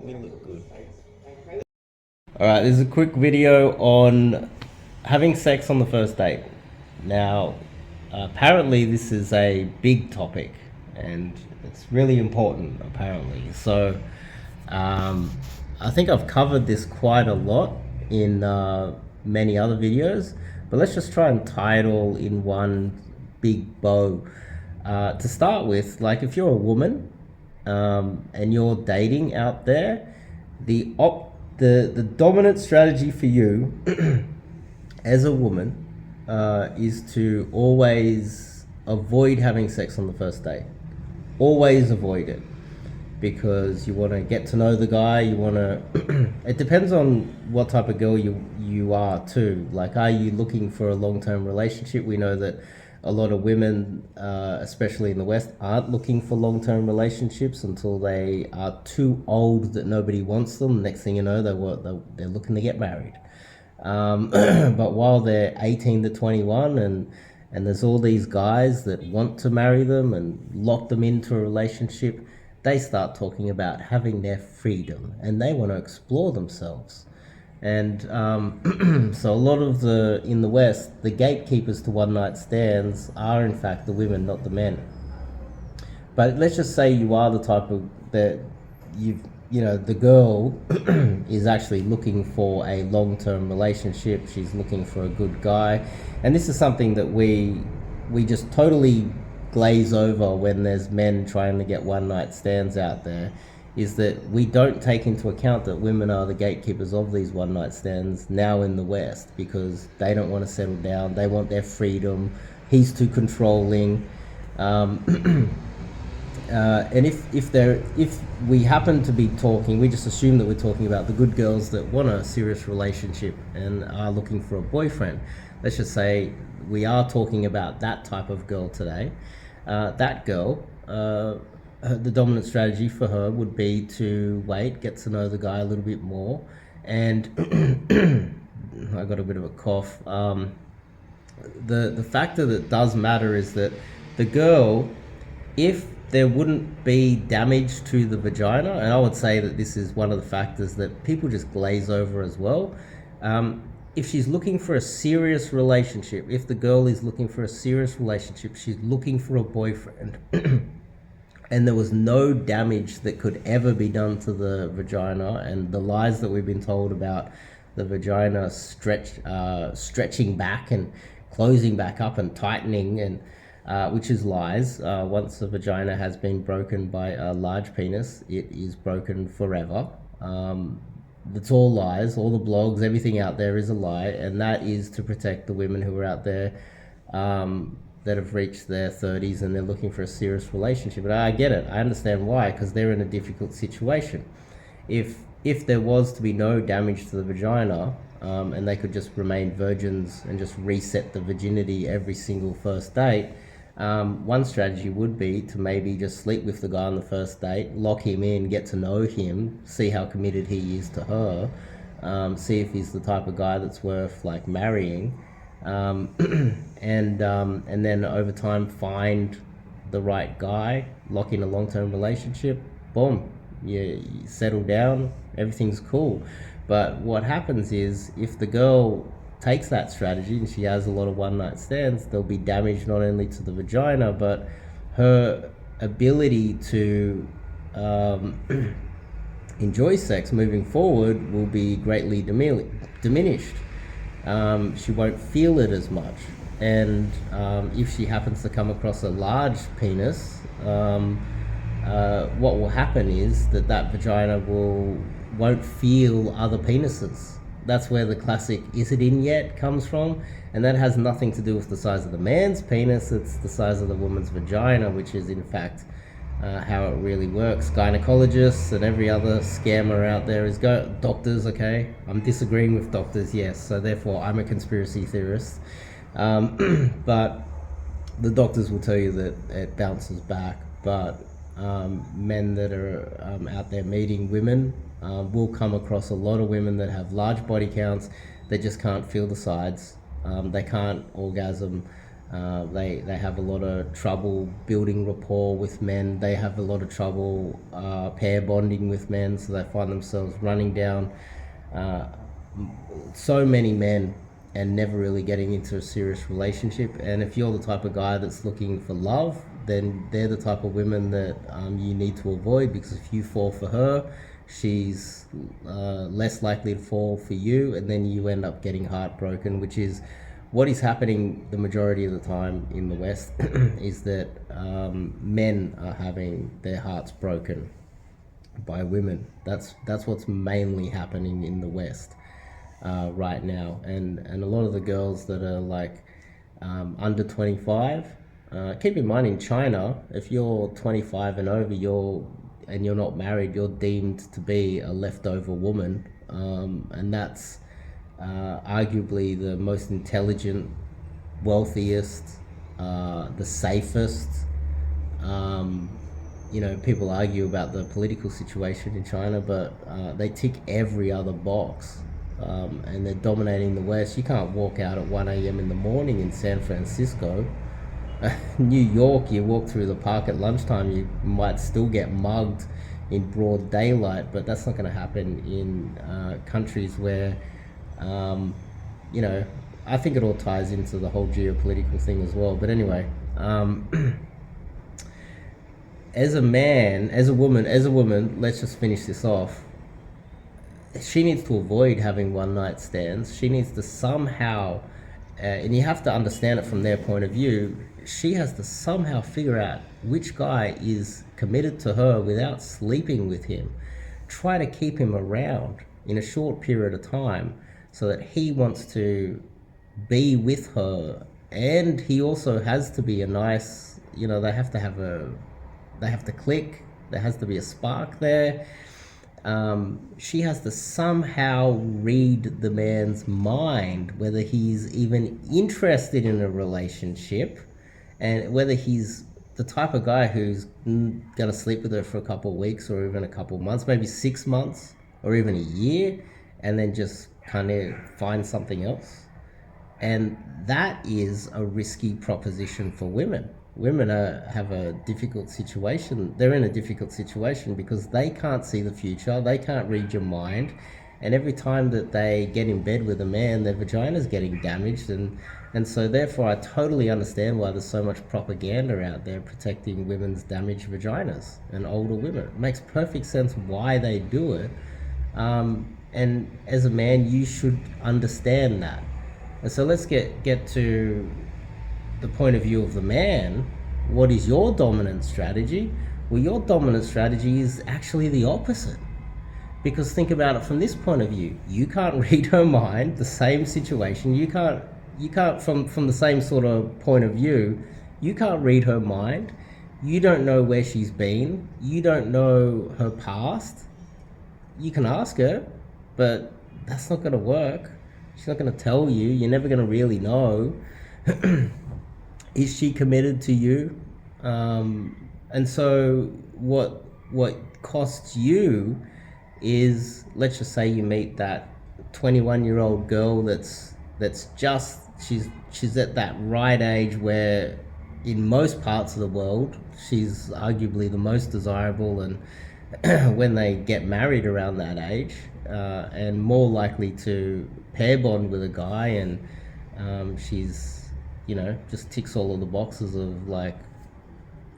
We look good. Alright, this is a quick video on having sex on the first date. Now, apparently this is a big topic and it's really important, apparently. So, I think I've covered this quite a lot in many other videos, but let's just try and tie it all in one big bow. To start with, like if you're a woman and you're dating out there, the dominant strategy for you as a woman is to always avoid having sex on the first date. Always avoid it, because you want to get to know the guy. You want to it depends on what type of girl you are too. Like, are you looking for a long-term relationship? We know that a lot of women, especially in the West, aren't looking for long-term relationships until they are too old that nobody wants them. Next thing you know, they're looking to get married. But while they're 18 to 21 and there's all these guys that want to marry them and lock them into a relationship, they start talking about having their freedom and they want to explore themselves. And so a lot of in the West, the gatekeepers to one night stands are in fact the women, not the men. But let's just say you are the type of that the girl is actually looking for a long-term relationship. She's looking for a good guy, and this is something that we just totally glaze over when there's men trying to get one night stands out there, is that we don't take into account that women are the gatekeepers of these one night stands now in the West, because they don't want to settle down. They want their freedom. He's too controlling. And if we happen to be talking, we just assume that we're talking about the good girls that want a serious relationship and are looking for a boyfriend. Let's just say we are talking about that type of girl today. That girl, the dominant strategy for her would be to wait, get to know the guy a little bit more, and I got a bit of a cough. The factor that does matter is that the girl, if there wouldn't be damage to the vagina, and I would say that this is one of the factors that people just glaze over as well. If she's looking for a serious relationship, if the girl is looking for a serious relationship, she's looking for a boyfriend, and there was no damage that could ever be done to the vagina, and the lies that we've been told about the vagina stretching back and closing back up and tightening, and which is lies. Once the vagina has been broken by a large penis, it is broken forever. It's all lies. All the blogs, everything out there is a lie, and that is to protect the women who are out there that have reached their 30s and they're looking for a serious relationship. But I get it. I understand why, because they're in a difficult situation. If there was to be no damage to the vagina, and they could just remain virgins and just reset the virginity every single first date, one strategy would be to maybe just sleep with the guy on the first date, lock him in, get to know him, see how committed he is to her, see if he's the type of guy that's worth like marrying, and then over time find the right guy, lock in a long-term relationship, boom, you settle down, everything's cool. But what happens is, if the girl takes that strategy and she has a lot of one night stands, there'll be damage not only to the vagina, but her ability to enjoy sex moving forward will be greatly diminished. She won't feel it as much, and if she happens to come across a large penis, what will happen is that vagina won't feel other penises. That's where the classic "is it in yet" comes from, and that has nothing to do with the size of the man's penis. It's the size of the woman's vagina, which is in fact how it really works. Gynecologists and every other scammer out there is doctors. Okay, I'm disagreeing with doctors, yes, so therefore I'm a conspiracy theorist. But the doctors will tell you that it bounces back. But men that are out there meeting women will come across a lot of women that have large body counts. They just can't feel the sides. They can't orgasm. They have a lot of trouble building rapport with men. They have a lot of trouble pair bonding with men, so they find themselves running down uh, so many men and never really getting into a serious relationship. And if you're the type of guy that's looking for love, then they're the type of women that you need to avoid, because if you fall for her, she's less likely to fall for you, and then you end up getting heartbroken, which is what is happening the majority of the time in the West. Is that men are having their hearts broken by women. That's what's mainly happening in the West right now, and a lot of the girls that are like under 25. Keep in mind, in China, if you're 25 and over, you're not married, you're deemed to be a leftover woman, and that's arguably the most intelligent, wealthiest, the safest. Um, People argue about the political situation in China, but they tick every other box. And they're dominating the West. You can't walk out at 1 a.m. in the morning in San Francisco. New York, you walk through the park at lunchtime, you might still get mugged in broad daylight, but that's not going to happen in countries where, you know, I think it all ties into the whole geopolitical thing as well. But anyway, as a man, as a woman, let's just finish this off. She needs to avoid having one night stands. She needs to somehow, and you have to understand it from their point of view, she has to somehow figure out which guy is committed to her without sleeping with him. Try to keep him around in a short period of time so that he wants to be with her. And he also has to be a nice, they have to click, there has to be a spark there. She has to somehow read the man's mind, whether he's even interested in a relationship, and whether he's the type of guy who's gonna sleep with her for a couple of weeks or even a couple of months, maybe 6 months or even a year, and then just kind of find something else. And that is a risky proposition for women. Women have a difficult situation. They're in a difficult situation because they can't see the future, they can't read your mind, and every time that they get in bed with a man, their vagina's getting damaged, and so therefore I totally understand why there's so much propaganda out there protecting women's damaged vaginas and older women. It makes perfect sense why they do it, and as a man, you should understand that. And so let's get to the point of view of the man. What is your dominant strategy? Well, your dominant strategy is actually the opposite. Because think about it from this point of view. You can't read her mind, the same situation. You can't from the same sort of point of view, you can't read her mind. You don't know where she's been. You don't know her past. You can ask her, but that's not going to work. She's not going to tell you. You're never going to really know. Is she committed to you? And so what costs you is, let's just say you meet that 21-year-old girl that's just she's at that right age where in most parts of the world she's arguably the most desirable, and when they get married around that age, and more likely to pair bond with a guy, and she's just ticks all of the boxes of like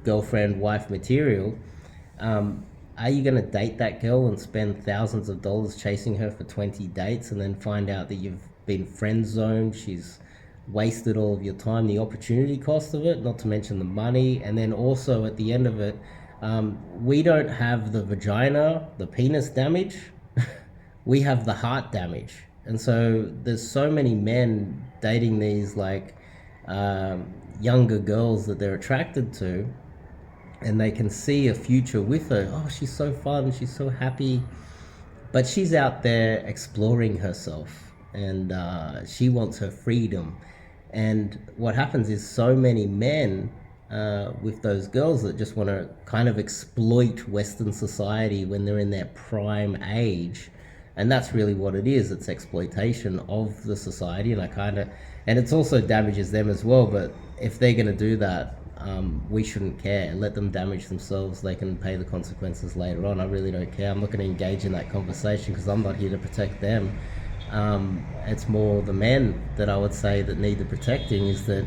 girlfriend wife material. Are you going to date that girl and spend thousands of dollars chasing her for 20 dates and then find out that you've been friend zoned, she's wasted all of your time, the opportunity cost of it, not to mention the money, and then also at the end of it, we don't have the vagina, the penis damage, we have the heart damage. And so there's so many men dating these like younger girls that they're attracted to, and they can see a future with her. Oh, she's so fun, she's so happy, but she's out there exploring herself, and she wants her freedom. And what happens is so many men with those girls that just want to kind of exploit Western society when they're in their prime age, and that's really what it is. It's exploitation of the society. And I kind of And it's also damages them as well. But if they're going to do that, we shouldn't care. Let them damage themselves. They can pay the consequences later on. I really don't care. I'm not going to engage in that conversation because I'm not here to protect them. It's more the men that I would say that need the protecting, is that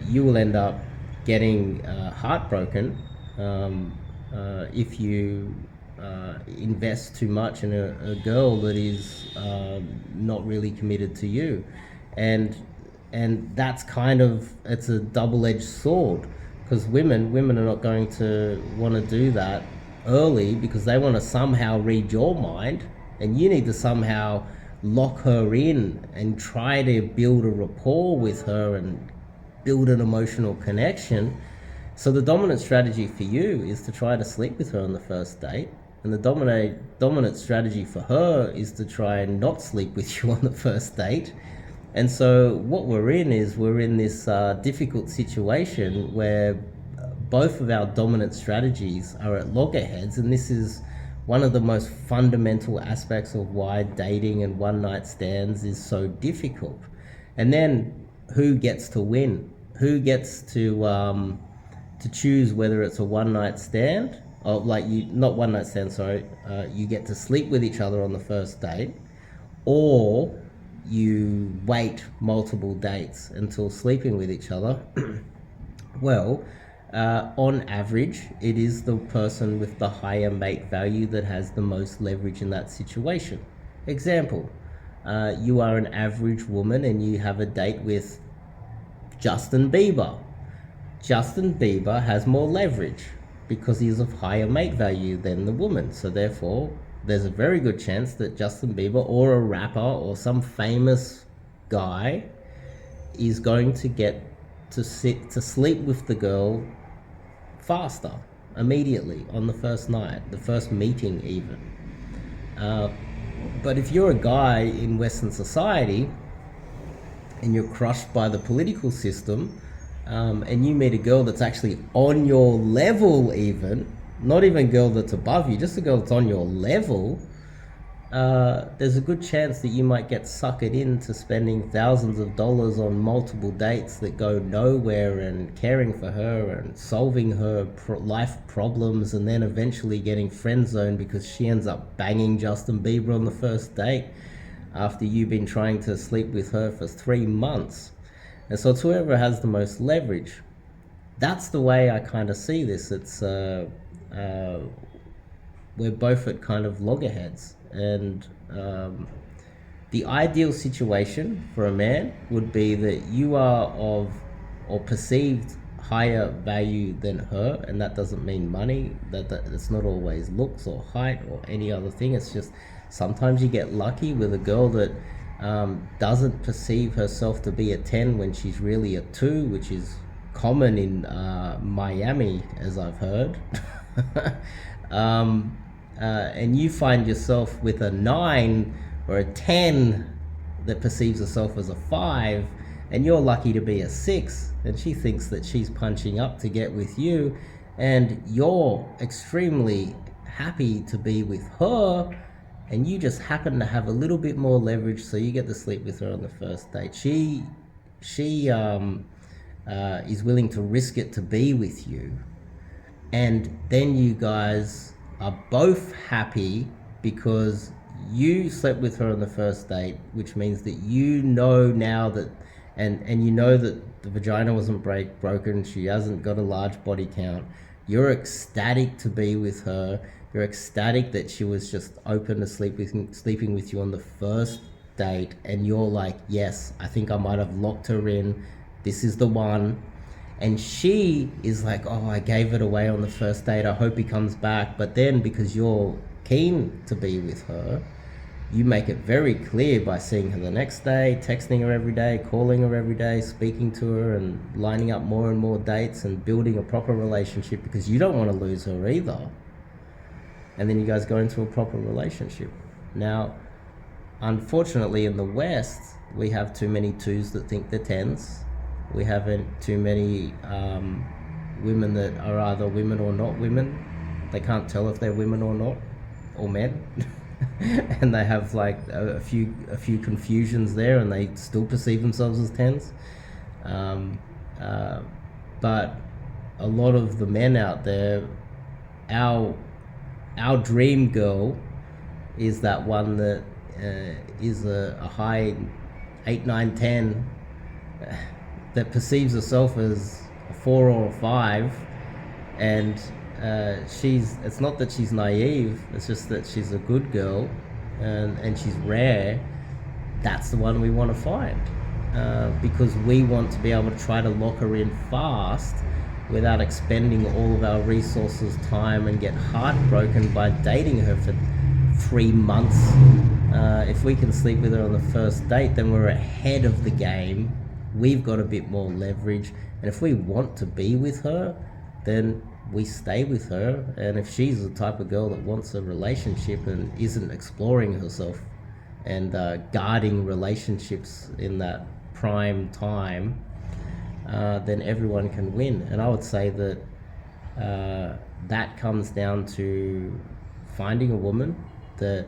you will end up getting heartbroken if you invest too much in a girl that is not really committed to you. And that's kind of, it's a double-edged sword, because women are not going to want to do that early because they want to somehow read your mind, and you need to somehow lock her in and try to build a rapport with her and build an emotional connection. So the dominant strategy for you is to try to sleep with her on the first date, and the dominant strategy for her is to try and not sleep with you on the first date. And so what we're in this difficult situation where both of our dominant strategies are at loggerheads, and this is one of the most fundamental aspects of why dating and one-night stands is so difficult. And then who gets to win? Who gets to choose whether it's a one-night stand, or not one-night stand, sorry, you get to sleep with each other on the first date, or you wait multiple dates until sleeping with each other? Well, on average, it is the person with the higher mate value that has the most leverage in that situation. Example, you are an average woman and you have a date with Justin Bieber. Justin Bieber has more leverage because he is of higher mate value than the woman. So therefore, there's a very good chance that Justin Bieber or a rapper or some famous guy is going to get to sleep with the girl faster, immediately, on the first night, the first meeting even. But if you're a guy in Western society and you're crushed by the political system, and you meet a girl that's actually on your level, even not even a girl that's above you, just a girl that's on your level, there's a good chance that you might get suckered into spending thousands of dollars on multiple dates that go nowhere, and caring for her and solving her life problems, and then eventually getting friend zoned because she ends up banging Justin Bieber on the first date after you've been trying to sleep with her for 3 months. And so it's whoever has the most leverage. That's the way I kind of see this. It's we're both at kind of loggerheads, and the ideal situation for a man would be that you are of or perceived higher value than her, and that doesn't mean money, that it's not always looks or height or any other thing. It's just sometimes you get lucky with a girl that doesn't perceive herself to be a 10 when she's really a 2, which is common in Miami, as I've heard. And you find yourself with a 9 or a 10 that perceives herself as a 5, and you're lucky to be a 6, and she thinks that she's punching up to get with you, and you're extremely happy to be with her, and you just happen to have a little bit more leverage, so you get to sleep with her on the first date. She is willing to risk it to be with you, and then you guys are both happy because you slept with her on the first date, which means that you know now that, and you know that the vagina wasn't broken, she hasn't got a large body count. You're ecstatic to be with her. You're ecstatic that she was just open to sleeping with you on the first date, and you're like, yes, I think I might have locked her in. This is the one. And she is like, oh, I gave it away on the first date, I hope he comes back. But then, because you're keen to be with her, you make it very clear by seeing her the next day, texting her every day, calling her every day, speaking to her, and lining up more and more dates and building a proper relationship, because you don't want to lose her either. And then you guys go into a proper relationship. Now, unfortunately, in the West, we have too many 2s that think they're 10s. We haven't too many women that are either women or not women. They can't tell if they're women or not, or men. and they have like a few confusions there, and they still perceive themselves as 10s. Um, uh, but a lot of the men out there, our dream girl is that one that is a high 8, 9, 10, that perceives herself as a 4 or a 5, and it's not that she's naive, it's just that she's a good girl, and she's rare. That's the one we want to find, because we want to be able to try to lock her in fast without expending all of our resources, time, and get heartbroken by dating her for 3 months. If we can sleep with her on the first date, then we're ahead of the game. We've got a bit more leverage, and if we want to be with her, then we stay with her. And if she's the type of girl that wants a relationship and isn't exploring herself and guarding relationships in that prime time, then everyone can win. And I would say that that comes down to finding a woman that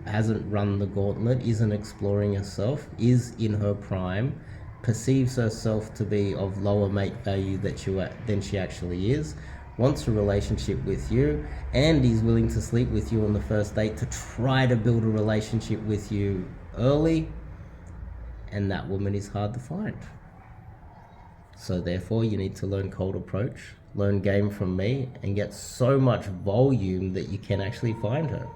hasn't run the gauntlet, isn't exploring herself, is in her prime, perceives herself to be of lower mate value than she actually is, wants a relationship with you, and is willing to sleep with you on the first date to try to build a relationship with you early. And that woman is hard to find. So therefore, you need to learn cold approach, learn game from me, and get so much volume that you can actually find her.